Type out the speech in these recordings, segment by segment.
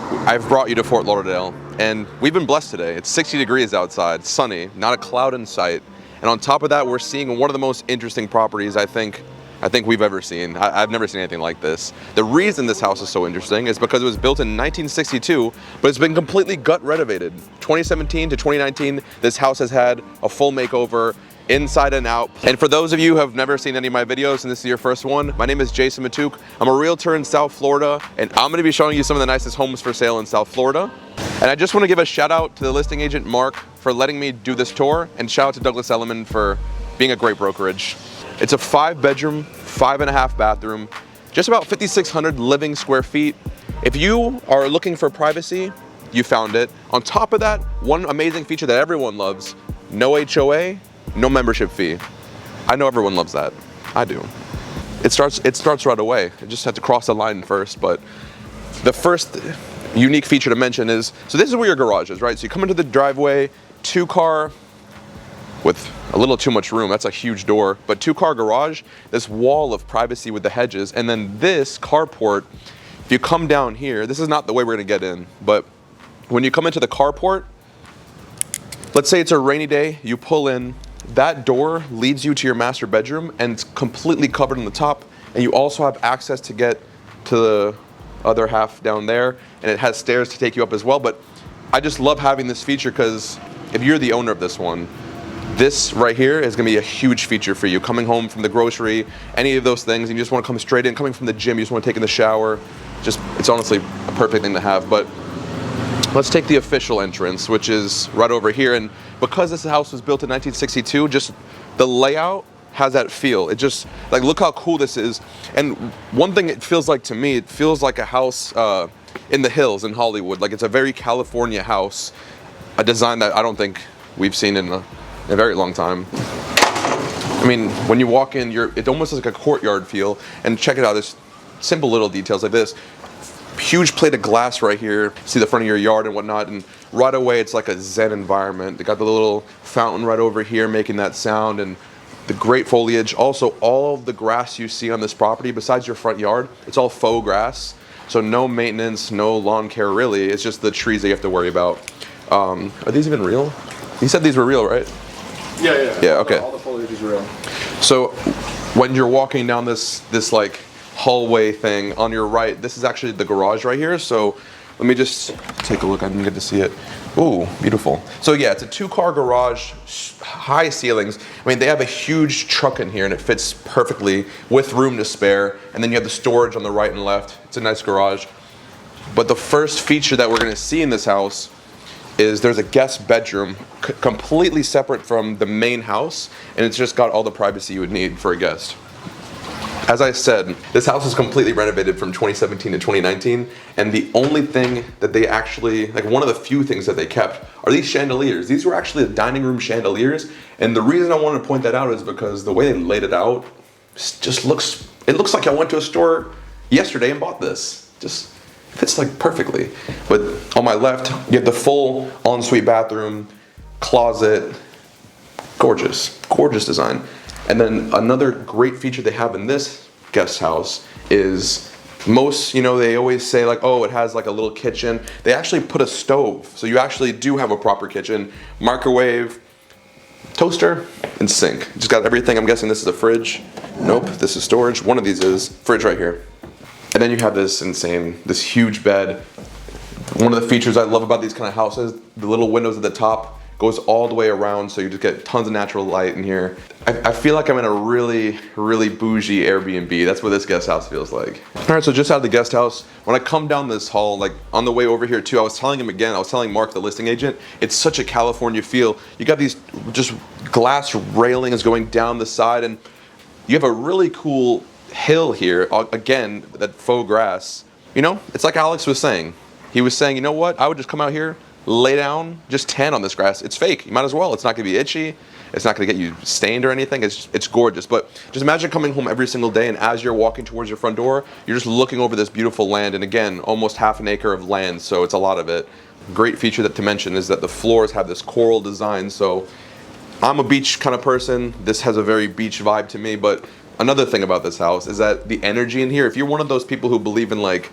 I've brought you to Fort Lauderdale, and we've been blessed today. It's 60 degrees outside, sunny, not a cloud in sight. And on top of that, we're seeing one of the most interesting properties I think we've ever seen. I've never seen anything like this. The reason this house is so interesting is because it was built in 1962, but it's been completely gut renovated. 2017 to 2019, this house has had a full makeover, inside and out. And for those of you who have never seen any of my videos and this is your first one, my name is Jason Matuk. I'm a realtor in South Florida, and I'm gonna be showing you some of the nicest homes for sale in South Florida. And I just wanna give a shout out to the listing agent, Mark, for letting me do this tour, and shout out to Douglas Elliman for being a great brokerage. It's a 5-bedroom, 5.5 bathroom, just about 5,600 living square feet. If you are looking for privacy, you found it. On top of that, one amazing feature that everyone loves, no HOA, no membership fee. I know everyone loves that. I do. It starts right away. I just have to cross the line first, but the first unique feature to mention is, so this is where your garage is, right? So you come into the driveway, 2-car with a little too much room. That's a huge door, but 2-car garage, this wall of privacy with the hedges, and then this carport. If you come down here, this is not the way we're gonna get in, but when you come into the carport, let's say it's a rainy day, you pull in, that door leads you to your master bedroom, and it's completely covered on the top, and you also have access to get to the other half down there, and it has stairs to take you up as well. But I just love having this feature because if you're the owner of this one, this right here is gonna be a huge feature for you. Coming home from the grocery, any of those things, and you just wanna come straight in. Coming from the gym, you just wanna take in the shower. It's honestly a perfect thing to have. But let's take the official entrance, which is right over here. And because this house was built in 1962, just the layout has that feel. It just, like, look how cool this is. And one thing it feels like to me, it feels like a house in the hills in Hollywood. Like, it's a very California house, a design that I don't think we've seen in a very long time. I mean, when you walk in, it almost has like a courtyard feel. And check it out, there's simple little details like this. Huge plate of glass right here. See the front of your yard and whatnot, and right away it's like a zen environment. They got the little fountain right over here making that sound, and the great foliage. Also, all of the grass you see on this property, besides your front yard, it's all faux grass. So no maintenance, no lawn care really. It's just the trees that you have to worry about. Are these even real? You said these were real, right? Yeah. Yeah, okay. All the foliage is real. So when you're walking down this like hallway thing on your right, this is actually the garage right here. So let me just take a look. I didn't get to see it. Ooh, beautiful. So yeah, it's a 2-car garage, high ceilings. I mean, they have a huge truck in here and it fits perfectly with room to spare. And then you have the storage on the right and left. It's a nice garage. But the first feature that we're gonna see in this house is there's a guest bedroom completely separate from the main house, and it's just got all the privacy you would need for a guest. As I said, this house is completely renovated from 2017 to 2019, and the only thing that they actually, like one of the few things that they kept, are these chandeliers. These were actually the dining room chandeliers, and the reason I wanted to point that out is because the way they laid it out just looks like I went to a store yesterday and bought this. Just fits like perfectly. But on my left, you have the full ensuite bathroom, closet, gorgeous design. And then another great feature they have in this guest house is most, they always say like, oh, it has like a little kitchen. They actually put a stove. So you actually do have a proper kitchen, microwave, toaster, and sink. Just got everything. I'm guessing this is a fridge. Nope, this is storage. One of these is fridge right here. And then you have this huge bed. One of the features I love about these kind of houses, the little windows at the top, goes all the way around, so you just get tons of natural light in here. I feel like I'm in a really, really bougie Airbnb. That's what this guest house feels like. All right, so just out of the guest house, when I come down this hall, like on the way over here too, I was telling Mark, the listing agent, it's such a California feel. You got these just glass railings going down the side, and you have a really cool hill here. Again, that faux grass. It's like Alex was saying. He was saying, you know what? I would just come out here, lay down, just tan on this grass. It's fake. You might as well. It's not gonna be itchy. It's not gonna get you stained or anything. It's gorgeous. But just imagine coming home every single day, and as you're walking towards your front door, you're just looking over this beautiful land. And again, almost half an acre of land, so it's a lot of it. Great feature to mention is that the floors have this coral design. So I'm a beach kind of person. This has a very beach vibe to me. But another thing about this house is that the energy in here, if you're one of those people who believe in like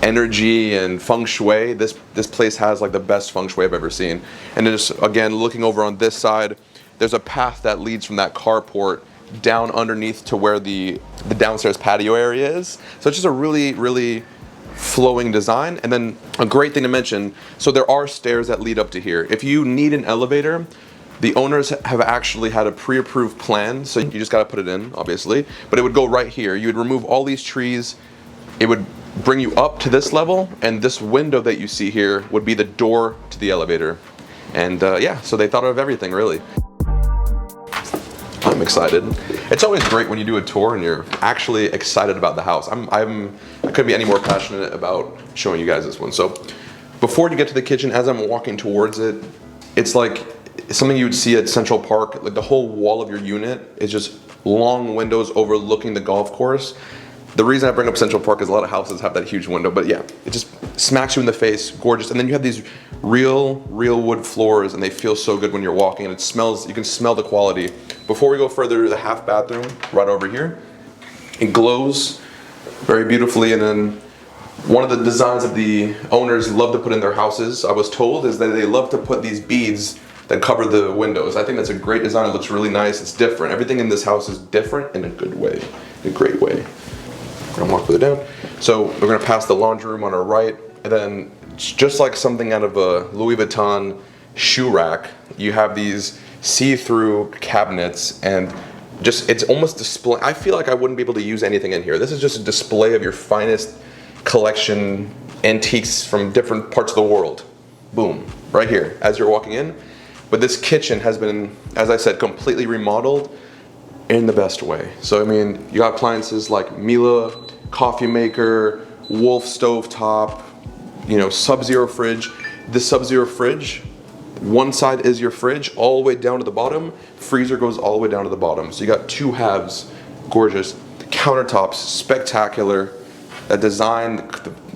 energy and feng shui, this place has like the best feng shui I've ever seen. And then just again, looking over on this side, there's a path that leads from that carport down underneath to where the downstairs patio area is. So it's just a really, really flowing design. And then a great thing to mention, so there are stairs that lead up to here. If you need an elevator, the owners have actually had a pre-approved plan, so you just gotta put it in, obviously, but it would go right here. You would remove all these trees, it would bring you up to this level, and this window that you see here would be the door to the elevator. And yeah, so they thought of everything, really. I'm excited. It's always great when you do a tour and you're actually excited about the house. I couldn't be any more passionate about showing you guys this one. So before you get to the kitchen, as I'm walking towards it, it's like something you would see at Central Park. Like the whole wall of your unit is just long windows overlooking the golf course. The reason I bring up Central Park is a lot of houses have that huge window, but yeah, it just smacks you in the face, gorgeous. And then you have these real wood floors, and they feel so good when you're walking, and it smells, you can smell the quality. Before we go further, the half bathroom right over here, it glows very beautifully. And then one of the designs that the owners love to put in their houses, I was told, is that they love to put these beads that cover the windows. I think that's a great design. It looks really nice. It's different. Everything in this house is different in a good way, in a great way. We're gonna walk further down. So we're gonna pass the laundry room on our right, and then just like something out of a Louis Vuitton shoe rack, you have these see-through cabinets, and just, it's almost display. I feel like I wouldn't be able to use anything in here. This is just a display of your finest collection antiques from different parts of the world. Boom, right here as you're walking in. But this kitchen has been, as I said, completely remodeled in the best way. So I mean, you got appliances like Miele coffee maker, Wolf stove top, you know, Sub-Zero fridge. This Sub-Zero fridge, one side is your fridge all the way down to the bottom. Freezer goes all the way down to the bottom. So you got two halves, gorgeous. Countertops, spectacular. That design,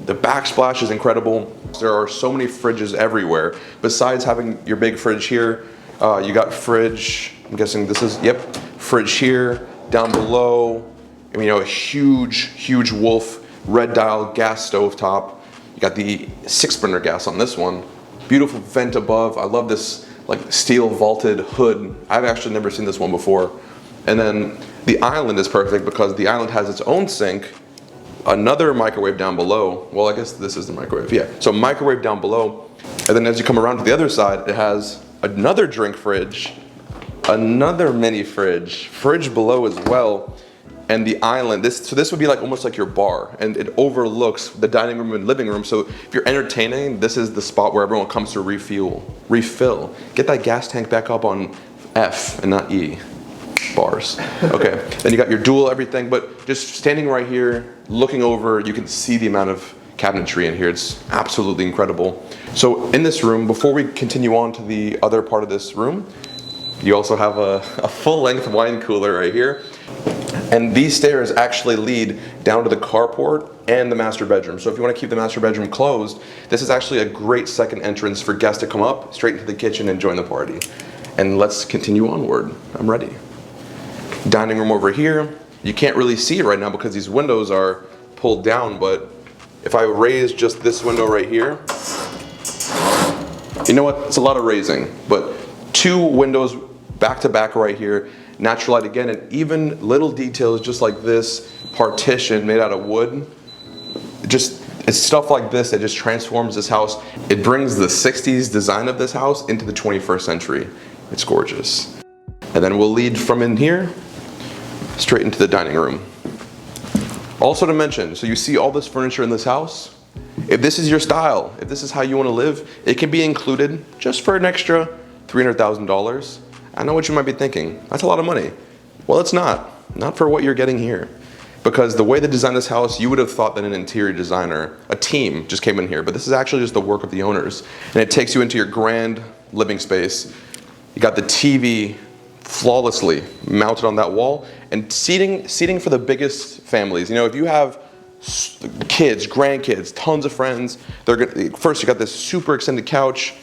the backsplash is incredible. There are so many fridges everywhere. Besides having your big fridge here, you got fridge, I'm guessing this is, yep, fridge here, down below, you know, a huge Wolf red dial gas stove top. You got the 6-burner gas on this one. Beautiful vent above. I love this like steel vaulted hood. I've actually never seen this one before. And then the island is perfect because the island has its own sink, another microwave down below. Well, I guess this is the microwave, yeah. So microwave down below. And then as you come around to the other side, it has another drink fridge, another mini fridge below as well, and the island. So this would be like almost like your bar, and it overlooks the dining room and living room. So if you're entertaining, this is the spot where everyone comes to refill. Get that gas tank back up on F and not E. Bars. Okay, then you got your dual everything, but just standing right here, looking over, you can see the amount of cabinetry in here. It's absolutely incredible. So in this room, before we continue on to the other part of this room, you also have a full-length wine cooler right here. And these stairs actually lead down to the carport and the master bedroom. So if you want to keep the master bedroom closed, this is actually a great second entrance for guests to come up straight into the kitchen and join the party. And let's continue onward. I'm ready. Dining room over here. You can't really see it right now because these windows are pulled down, but if I raise just this window right here, you know what? It's a lot of raising, but two windows back to back right here, natural light again, and even little details just like this partition made out of wood. It's stuff like this that just transforms this house. It brings the 60s design of this house into the 21st century. It's gorgeous. And then we'll lead from in here straight into the dining room. Also to mention, so you see all this furniture in this house. If this is your style, if this is how you want to live, it can be included just for an extra $300,000. I know what you might be thinking. That's a lot of money. Well, it's not. Not for what you're getting here. Because the way they designed this house, you would have thought that an interior designer, a team, just came in here. But this is actually just the work of the owners. And it takes you into your grand living space. You got the TV flawlessly mounted on that wall, and seating for the biggest families. You know, if you have kids, grandkids, tons of friends, first you got this super extended couch,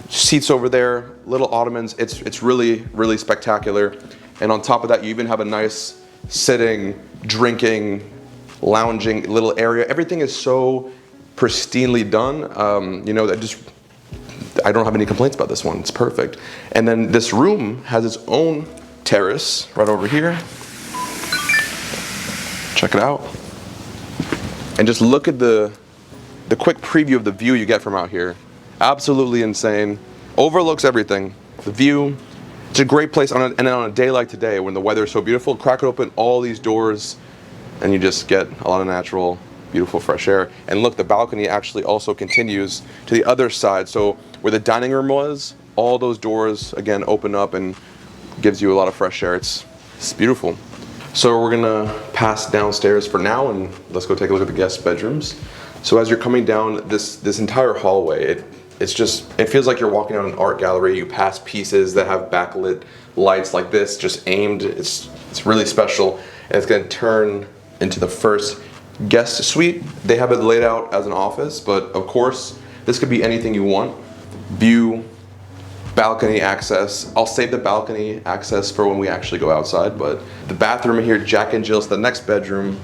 seats over there, little ottomans. It's really spectacular. And on top of that, you even have a nice sitting, drinking, lounging little area. Everything is so pristinely done. You know, I don't have any complaints about this one. It's perfect. And then this room has its own terrace right over here. Check it out. And just look at the quick preview of the view you get from out here. Absolutely insane. Overlooks everything. The view. It's a great place and on a day like today when the weather is so beautiful, crack it open all these doors and you just get a lot of natural, beautiful fresh air. And look, the balcony actually also continues to the other side. So where the dining room was, all those doors again open up and gives you a lot of fresh air. It's beautiful. So we're gonna pass downstairs for now and let's go take a look at the guest bedrooms. So as you're coming down this entire hallway, it feels like you're walking down an art gallery. You pass pieces that have backlit lights like this, just aimed. It's really special, and it's gonna turn into the first guest suite. They have it laid out as an office, but of course, this could be anything you want. View, balcony access. I'll save the balcony access for when we actually go outside, but the bathroom here, Jack and Jill's, the next bedroom,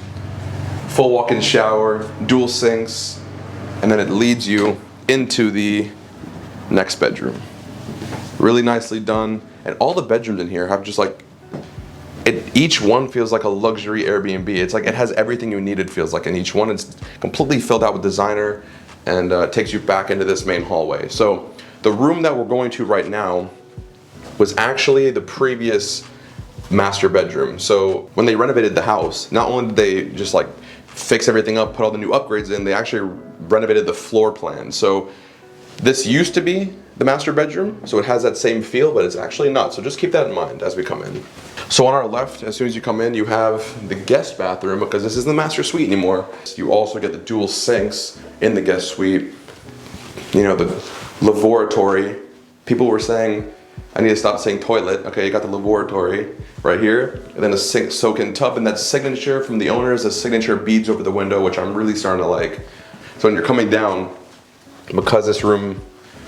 full walk-in shower, dual sinks, and then it leads you into the next bedroom. Really nicely done. And all the bedrooms in here have just like, each one feels like a luxury Airbnb. It's like it has everything you need, it feels like in each one. It's completely filled out with designer and takes you back into this main hallway. So the room that we're going to right now was actually the previous master bedroom. So when they renovated the house, not only did they just like fix everything up, put all the new upgrades in, they actually renovated the floor plan. So this used to be the master bedroom, so it has that same feel, but it's actually not. So just keep that in mind as we come in. So on our left, as soon as you come in, you have the guest bathroom, because this isn't the master suite anymore. You also get the dual sinks in the guest suite. You know, the lavatory. People were saying, I need to stop saying toilet. Okay, you got the lavatory right here, and then a sink soak-in tub, and that signature from the owners, the signature beads over the window, which I'm really starting to like. So when you're coming down, because this room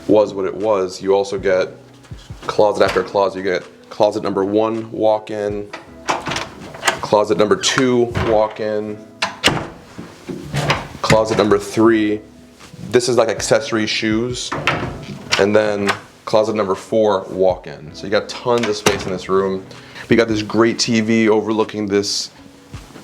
was what it was, you also get closet after closet. You get closet number 1, walk-in, closet number 2, walk-in, closet number 3. This is like accessory shoes, and then closet number 4, walk-in. So you got tons of space in this room. We got this great TV overlooking this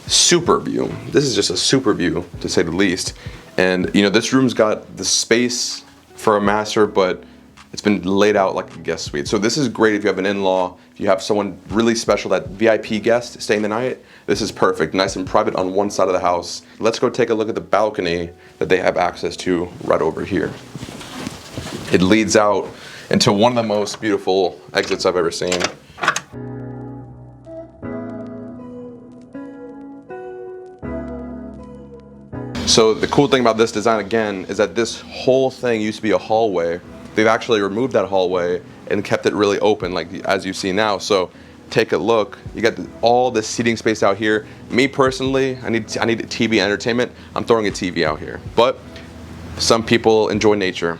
super view. This is just a super view, to say the least. And you know, this room's got the space for a master, but it's been laid out like a guest suite. So this is great if you have an in-law, if you have someone really special, that VIP guest staying the night. This is perfect, nice and private on one side of the house. Let's go take a look at the balcony that they have access to right over here. It leads out into one of the most beautiful exits I've ever seen. So the cool thing about this design again is that this whole thing used to be a hallway. They've actually removed that hallway and kept it really open, like as you see now. So take a look. You got all this seating space out here. Me personally, I need a TV entertainment. I'm throwing a TV out here. But some people enjoy nature,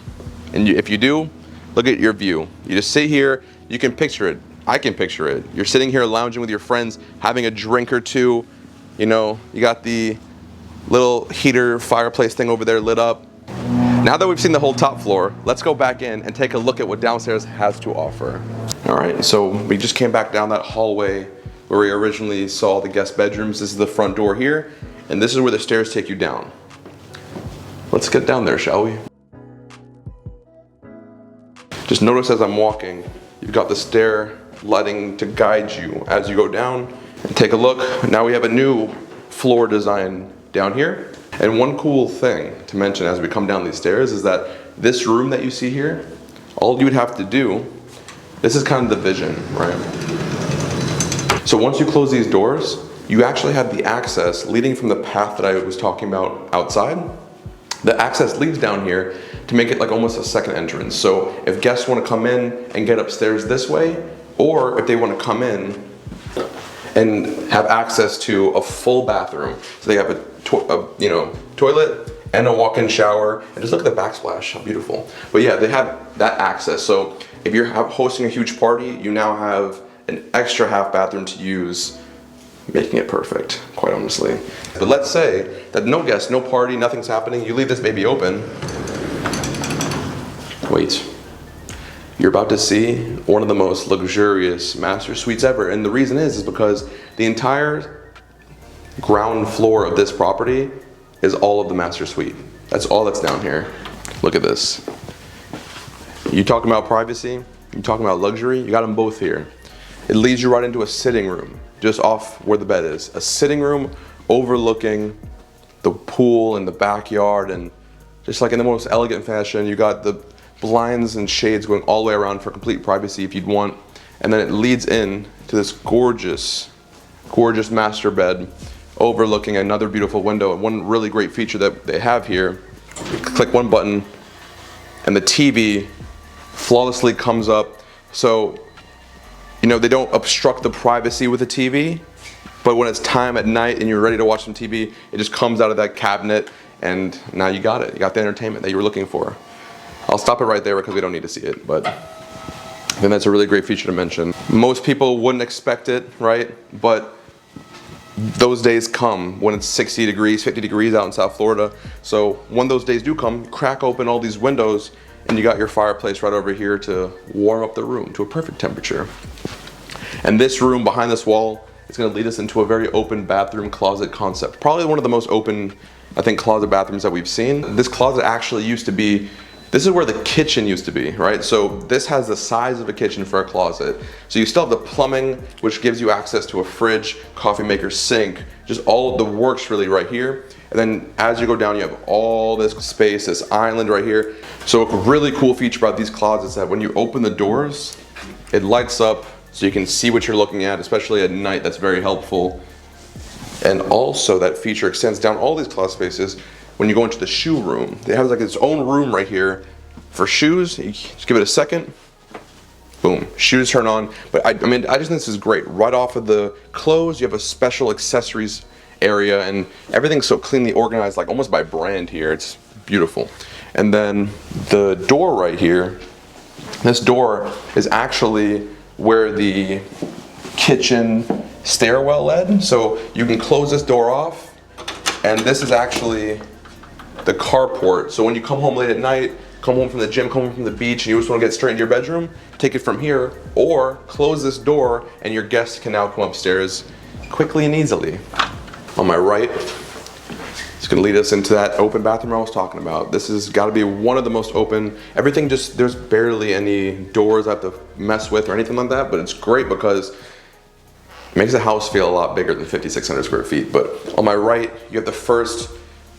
and if you do, look at your view. You just sit here. You can picture it. I can picture it. You're sitting here lounging with your friends, having a drink or two. You know, you got the little heater fireplace thing over there lit up. Now that we've seen the whole top floor, let's go back in and take a look at what downstairs has to offer. All right, so we just came back down that hallway where we originally saw the guest bedrooms. This is the front door here, and this is where the stairs take you down. Let's get down there, shall we? Just notice as I'm walking, you've got the stair lighting to guide you as you go down. And take a look. Now we have a new floor design down here. And one cool thing to mention as we come down these stairs is that this room that you see here, all you would have to do, this is kind of the vision, right? So once you close these doors, you actually have the access leading from the path that I was talking about outside. The access leads down here to make it like almost a second entrance. So if guests want to come in and get upstairs this way, or if they want to come in and have access to a full bathroom, so they have a toilet and a walk-in shower, and just look at the backsplash, how beautiful. But yeah, they have that access. So if you're hosting a huge party, you now have an extra half bathroom to use making it perfect, quite honestly. But let's say that no guests, no party, nothing's happening. You leave this baby open. Wait. You're about to see one of the most luxurious master suites ever. And the reason is because the entire ground floor of this property is all of the master suite. That's all that's down here. Look at this. You talking about privacy? You talking about luxury? You got them both here. It leads you right into a sitting room, just off where the bed is. A sitting room overlooking the pool and the backyard, and just like in the most elegant fashion, you got the blinds and shades going all the way around for complete privacy if you'd want. And then it leads in to this gorgeous, gorgeous master bed overlooking another beautiful window. And one really great feature that they have here, you click one button and the TV flawlessly comes up. So, you know, they don't obstruct the privacy with the TV, but when it's time at night and you're ready to watch some TV, it just comes out of that cabinet and now you got it. You got the entertainment that you were looking for. I'll stop it right there because we don't need to see it, but I think that's a really great feature to mention. Most people wouldn't expect it, right? But those days come when it's 60 degrees, 50 degrees out in South Florida. So when those days do come, crack open all these windows and you got your fireplace right over here to warm up the room to a perfect temperature. And this room behind this wall is going to lead us into a very open bathroom closet concept. Probably one of the most open, I think, closet bathrooms that we've seen. This closet actually used to be, this is where the kitchen used to be, right? So this has the size of a kitchen for a closet. So you still have the plumbing, which gives you access to a fridge, coffee maker, sink, just all of the works really right here. And then as you go down, you have all this space, this island right here. So a really cool feature about these closets is that when you open the doors, it lights up so you can see what you're looking at, especially at night. That's very helpful. And also that feature extends down all these closet spaces. When you go into the shoe room, it has like its own room right here for shoes. You just give it a second, boom, shoes turn on. But I mean, I just think this is great. Right off of the clothes, you have a special accessories area and everything's so cleanly organized, like almost by brand here. It's beautiful. And then the door right here, this door is actually where the kitchen stairwell led. So you can close this door off, and this is actually the carport. So when you come home late at night, come home from the gym, come home from the beach, and you just want to get straight into your bedroom, take it from here, or close this door and your guests can now come upstairs quickly and easily. On my right, it's going to lead us into that open bathroom I was talking about. This has got to be one of the most open. Everything just, there's barely any doors I have to mess with or anything like that, but it's great because it makes the house feel a lot bigger than 5,600 square feet. But on my right, you have the first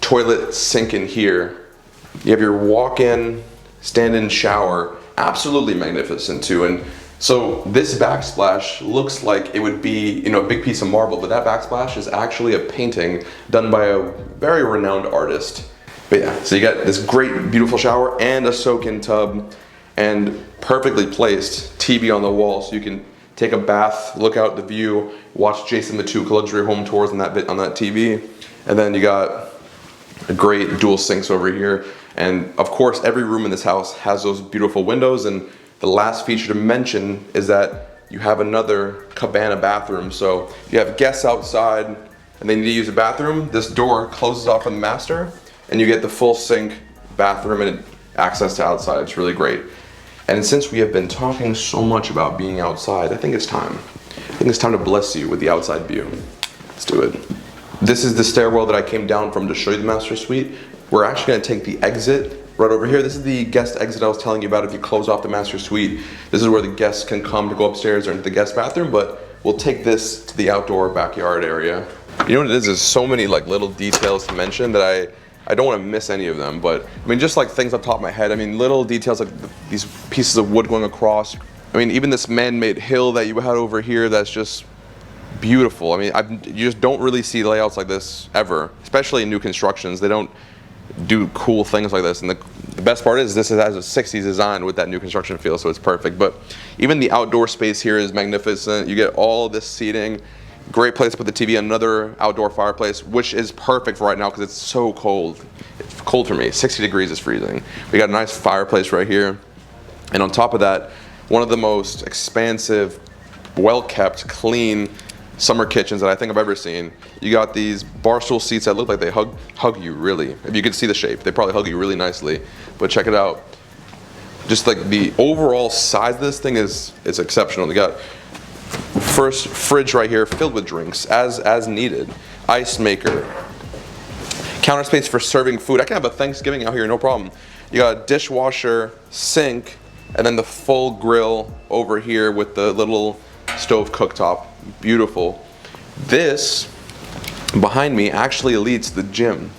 toilet sink in here. You have your walk-in, stand-in shower, absolutely magnificent too. And so this backsplash looks like it would be, you know, a big piece of marble, but that backsplash is actually a painting done by a very renowned artist. But yeah, so you got this great, beautiful shower and a soak-in tub and perfectly placed TV on the wall so you can take a bath, look out the view, watch Jason Matuk luxury home tours on that TV. And then you got a great dual sinks over here. And of course, every room in this house has those beautiful windows. And the last feature to mention is that you have another cabana bathroom. So if you have guests outside and they need to use a bathroom, this door closes off on the master and you get the full sink, bathroom, and access to outside. It's really great. And since we have been talking so much about being outside, I think it's time. I think it's time to bless you with the outside view. Let's do it. This is the stairwell that I came down from to show you the master suite. We're actually gonna take the exit right over here. This is the guest exit I was telling you about. If you close off the master suite, this is where the guests can come to go upstairs or into the guest bathroom, but we'll take this to the outdoor backyard area. You know what it is? There's so many like little details to mention that I don't want to miss any of them, but I mean, just like things on top of my head. I mean, little details like these pieces of wood going across. I mean, even this man-made hill that you had over here, that's just beautiful. I mean, you just don't really see layouts like this ever, especially in new constructions. They don't do cool things like this. And the best part is this has a 60s design with that new construction feel, so it's perfect. But even the outdoor space here is magnificent. You get all this seating. Great place to put the TV, another outdoor fireplace, which is perfect for right now because it's so cold. It's cold for me. 60 degrees is freezing. We got a nice fireplace right here. And on top of that, one of the most expansive, well-kept, clean summer kitchens that I think I've ever seen. You got these bar stool seats that look like they hug you really. If you could see the shape, they probably hug you really nicely. But check it out. Just like the overall size of this thing is exceptional. You got first fridge right here filled with drinks as needed. Ice maker. Counter space for serving food. I can have a Thanksgiving out here, no problem. You got a dishwasher, sink, and then the full grill over here with the little stove cooktop. Beautiful. This behind me actually leads to the gym.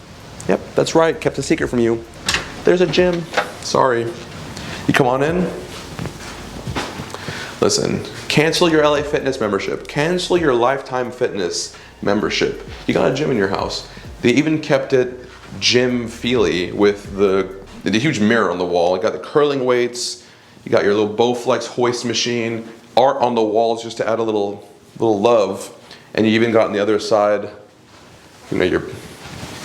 Yep, that's right, kept a secret from you. There's a gym. Sorry. You come on in. Listen, cancel your LA Fitness membership. Cancel your Lifetime Fitness membership. You got a gym in your house. They even kept it gym-feely with the huge mirror on the wall. You got the curling weights. You got your little Bowflex hoist machine. Art on the walls just to add a little love. And you even got on the other side, you know, you're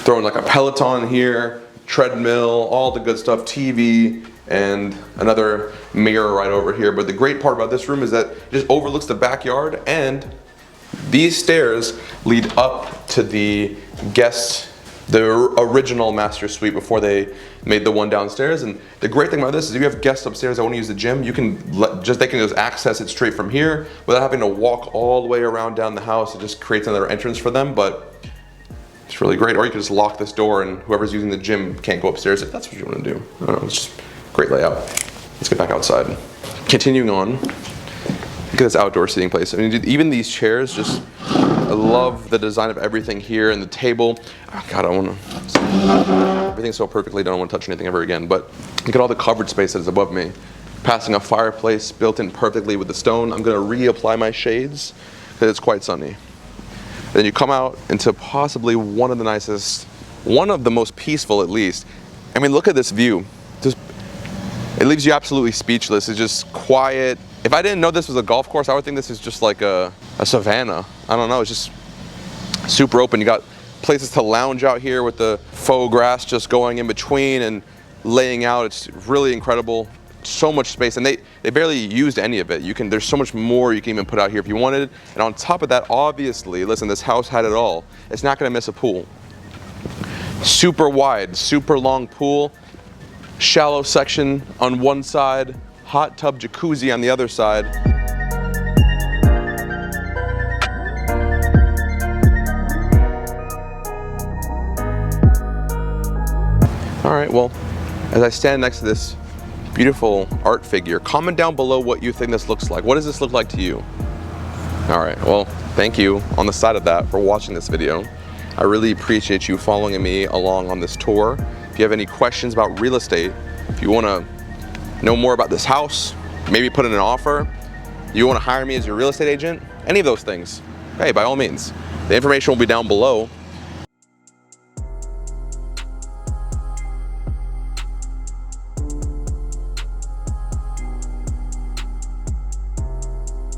throwing like a Peloton here, treadmill, all the good stuff, TV, and another mirror right over here. But the great part about this room is that it just overlooks the backyard, and these stairs lead up to the original master suite before they made the one downstairs. And the great thing about this is if you have guests upstairs that want to use the gym, you can they can just access it straight from here without having to walk all the way around down the house. It just creates another entrance for them, but it's really great. Or you can just lock this door and whoever's using the gym can't go upstairs if that's what you want to do. I don't know, it's just great layout. Let's get back outside. Continuing on, look at this outdoor seating place. I mean, even these chairs, I love the design of everything here, and the table. Oh God, I want to. Everything's so perfectly done. I don't want to touch anything ever again. But look at all the covered space that is above me. Passing a fireplace built in perfectly with the stone. I'm going to reapply my shades because it's quite sunny. Then you come out into possibly one of the nicest, one of the most peaceful at least. I mean, look at this view. It leaves you absolutely speechless. It's just quiet. If I didn't know this was a golf course, I would think this is just like a savanna. I don't know, it's just super open. You got places to lounge out here with the faux grass just going in between and laying out. It's really incredible. So much space, and they barely used any of it. There's so much more you can even put out here if you wanted. And on top of that, obviously, listen, this house had it all. It's not gonna miss a pool. Super wide, super long pool. Shallow section on one side, hot tub jacuzzi on the other side. All right, well, as I stand next to this beautiful art figure, comment down below what you think this looks like. What does this look like to you? All right, well, thank you on the side of that for watching this video. I really appreciate you following me along on this tour. If you have any questions about real estate, if you want to know more about this house, maybe put in an offer, you want to hire me as your real estate agent, any of those things, hey, by all means. The information will be down below.